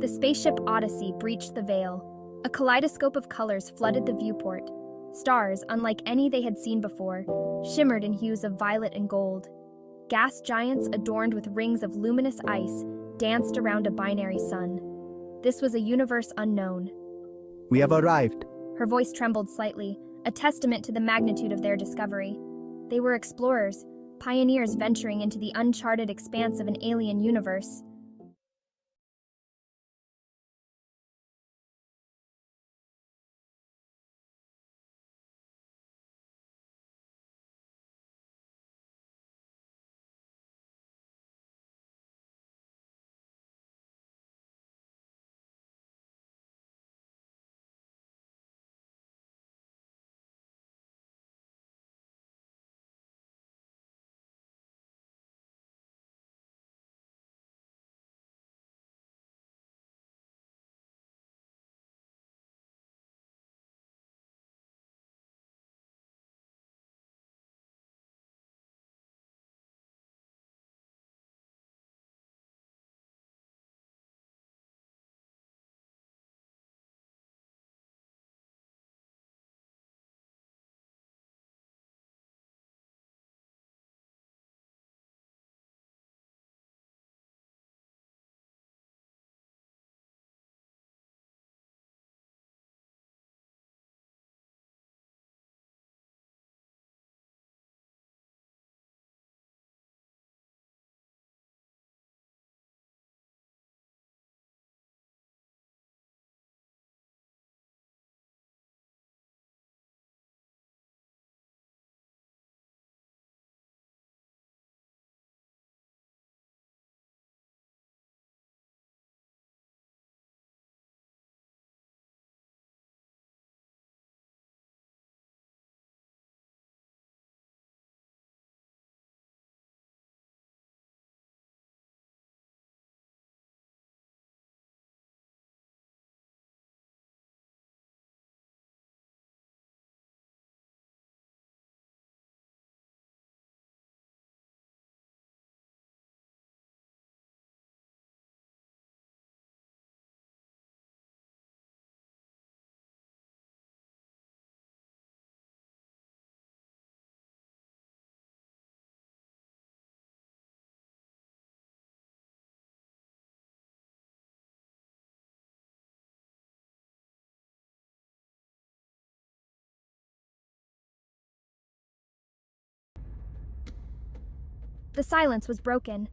The spaceship Odyssey breached the veil. A kaleidoscope of colors flooded the viewport. Stars, unlike any they had seen before, shimmered in hues of violet and gold. Gas giants adorned with rings of luminous ice danced around a binary sun. This was a universe unknown. We have arrived. Her voice trembled slightly, a testament to the magnitude of their discovery. They were explorers, pioneers venturing into the uncharted expanse of an alien universe. The silence was broken.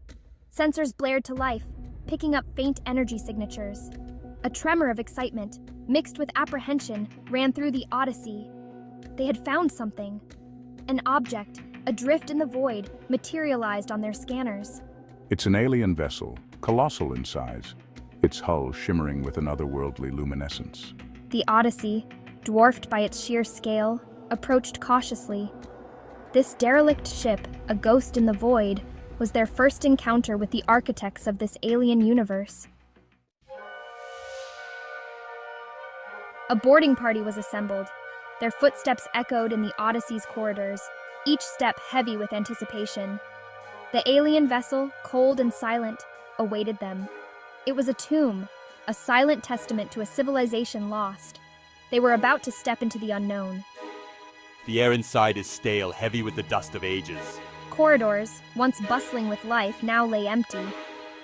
Sensors blared to life, picking up faint energy signatures. A tremor of excitement, mixed with apprehension, ran through the Odyssey. They had found something. An object, adrift in the void, materialized on their scanners. It's an alien vessel, colossal in size, its hull shimmering with an otherworldly luminescence. The Odyssey, dwarfed by its sheer scale, approached cautiously. This derelict ship, a ghost in the void, was their first encounter with the architects of this alien universe. A boarding party was assembled. Their footsteps echoed in the Odyssey's corridors, each step heavy with anticipation. The alien vessel, cold and silent, awaited them. It was a tomb, a silent testament to a civilization lost. They were about to step into the unknown. The air inside is stale, heavy with the dust of ages. Corridors, once bustling with life, now lay empty.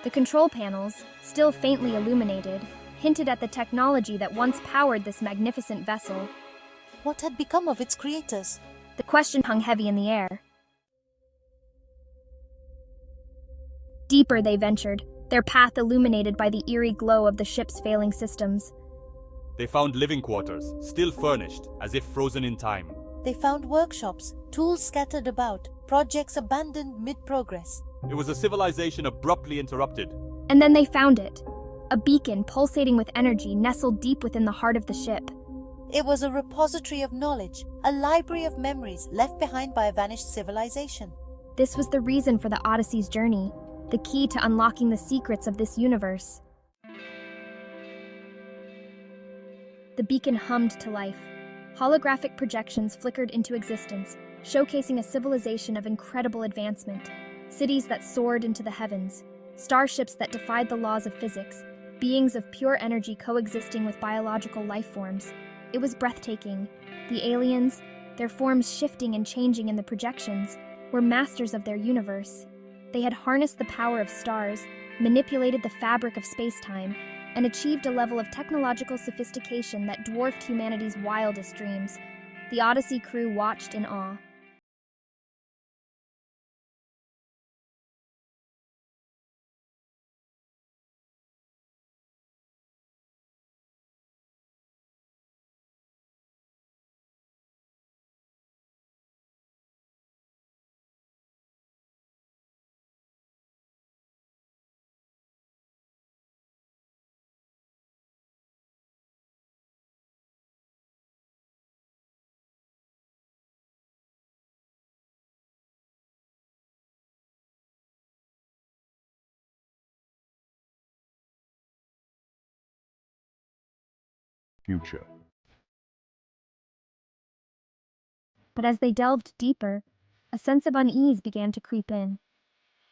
The control panels, still faintly illuminated, hinted at the technology that once powered this magnificent vessel. What had become of its creators? The question hung heavy in the air. Deeper they ventured, their path illuminated by the eerie glow of the ship's failing systems. They found living quarters, still furnished, as if frozen in time. They found workshops, tools scattered about, projects abandoned mid-progress. It was a civilization abruptly interrupted. And then they found it. A beacon pulsating with energy nestled deep within the heart of the ship. It was a repository of knowledge, a library of memories left behind by a vanished civilization. This was the reason for the Odyssey's journey, the key to unlocking the secrets of this universe. The beacon hummed to life. Holographic projections flickered into existence, showcasing a civilization of incredible advancement. Cities that soared into the heavens, starships that defied the laws of physics, beings of pure energy coexisting with biological life forms. It was breathtaking. The aliens, their forms shifting and changing in the projections, were masters of their universe. They had harnessed the power of stars, manipulated the fabric of space-time, and achieved a level of technological sophistication that dwarfed humanity's wildest dreams. The Odyssey crew watched in awe. Future. But as they delved deeper, a sense of unease began to creep in.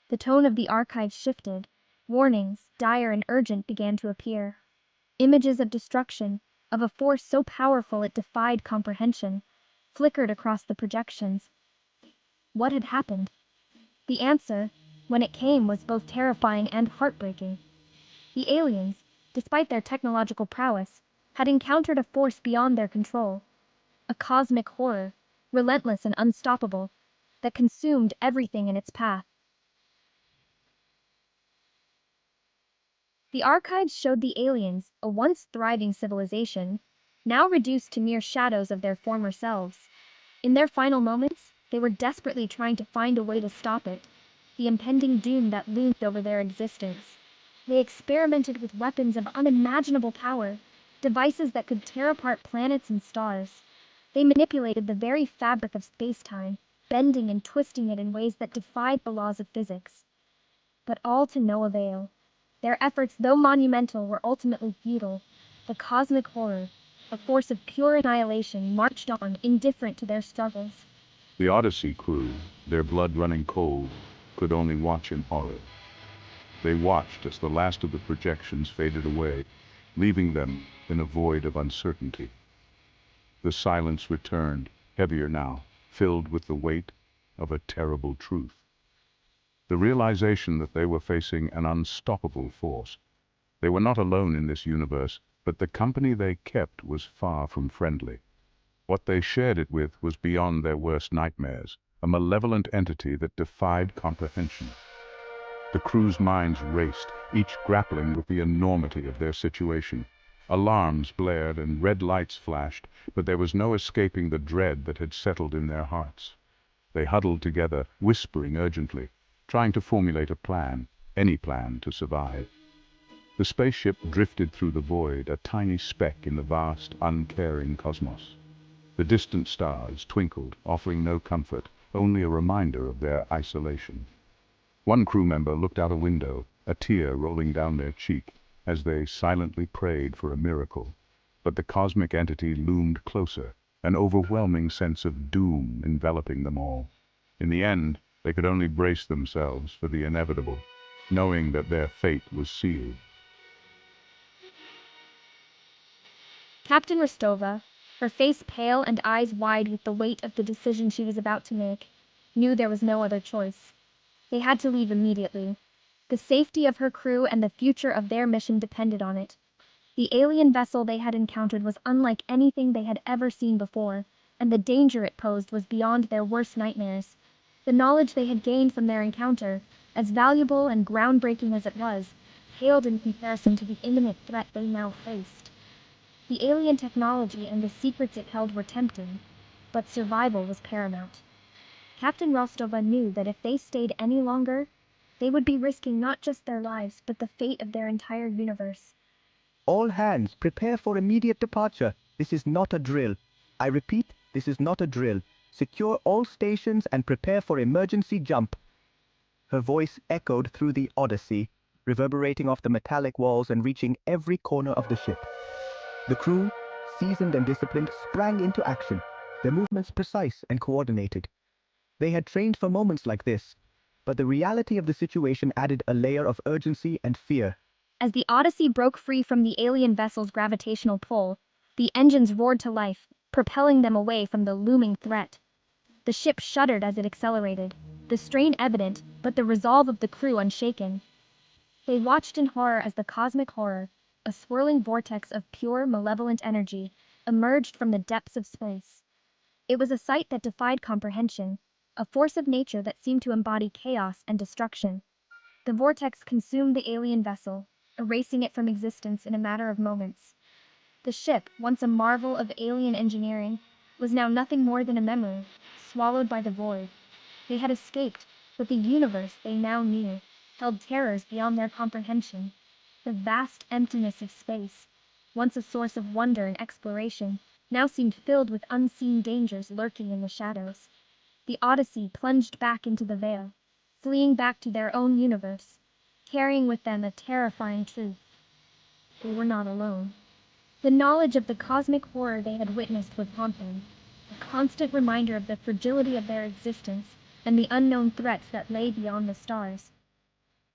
The tone of the archive shifted. Warnings, dire and urgent, began to appear. Images of destruction, of a force so powerful it defied comprehension, flickered across the projections. What had happened? The answer, when it came, was both terrifying and heartbreaking. The aliens, despite their technological prowess, had encountered a force beyond their control. A cosmic horror, relentless and unstoppable, that consumed everything in its path. The archives showed the aliens, a once thriving civilization, now reduced to mere shadows of their former selves. In their final moments, they were desperately trying to find a way to stop it, the impending doom that loomed over their existence. They experimented with weapons of unimaginable power, devices that could tear apart planets and stars. They manipulated the very fabric of space-time, bending and twisting it in ways that defied the laws of physics. But all to no avail. Their efforts, though monumental, were ultimately futile. The cosmic horror, a force of pure annihilation, marched on, indifferent to their struggles. The Odyssey crew, their blood running cold, could only watch in horror. They watched as the last of the projections faded away, leaving them in a void of uncertainty. The silence returned, heavier now, filled with the weight of a terrible truth. The realization that they were facing an unstoppable force. They were not alone in this universe, but the company they kept was far from friendly. What they shared it with was beyond their worst nightmares, a malevolent entity that defied comprehension. The crew's minds raced, each grappling with the enormity of their situation. Alarms blared and red lights flashed, but there was no escaping the dread that had settled in their hearts. They huddled together, whispering urgently, trying to formulate a plan, any plan to survive. The spaceship drifted through the void, a tiny speck in the vast, uncaring cosmos. The distant stars twinkled, offering no comfort, only a reminder of their isolation. One crew member looked out a window, a tear rolling down their cheek, as they silently prayed for a miracle. But the cosmic entity loomed closer, an overwhelming sense of doom enveloping them all. In the end, they could only brace themselves for the inevitable, knowing that their fate was sealed. Captain Rostova, her face pale and eyes wide with the weight of the decision she was about to make, knew there was no other choice. They had to leave immediately. The safety of her crew and the future of their mission depended on it. The alien vessel they had encountered was unlike anything they had ever seen before, and the danger it posed was beyond their worst nightmares. The knowledge they had gained from their encounter, as valuable and groundbreaking as it was, paled in comparison to the imminent threat they now faced. The alien technology and the secrets it held were tempting, but survival was paramount. Captain Rostova knew that if they stayed any longer, they would be risking not just their lives, but the fate of their entire universe. All hands, prepare for immediate departure. This is not a drill. I repeat, this is not a drill. Secure all stations and prepare for emergency jump. Her voice echoed through the Odyssey, reverberating off the metallic walls and reaching every corner of the ship. The crew, seasoned and disciplined, sprang into action, their movements precise and coordinated. They had trained for moments like this, but the reality of the situation added a layer of urgency and fear. As the Odyssey broke free from the alien vessel's gravitational pull, the engines roared to life, propelling them away from the looming threat. The ship shuddered as it accelerated, the strain evident, but the resolve of the crew unshaken. They watched in horror as the cosmic horror, a swirling vortex of pure, malevolent energy, emerged from the depths of space. It was a sight that defied comprehension, a force of nature that seemed to embody chaos and destruction. The vortex consumed the alien vessel, erasing it from existence in a matter of moments. The ship, once a marvel of alien engineering, was now nothing more than a memory, swallowed by the void. They had escaped, but the universe they now knew held terrors beyond their comprehension. The vast emptiness of space, once a source of wonder and exploration, now seemed filled with unseen dangers lurking in the shadows. The Odyssey plunged back into the veil, fleeing back to their own universe, carrying with them a terrifying truth. They were not alone. The knowledge of the cosmic horror they had witnessed would haunt them, a constant reminder of the fragility of their existence and the unknown threats that lay beyond the stars.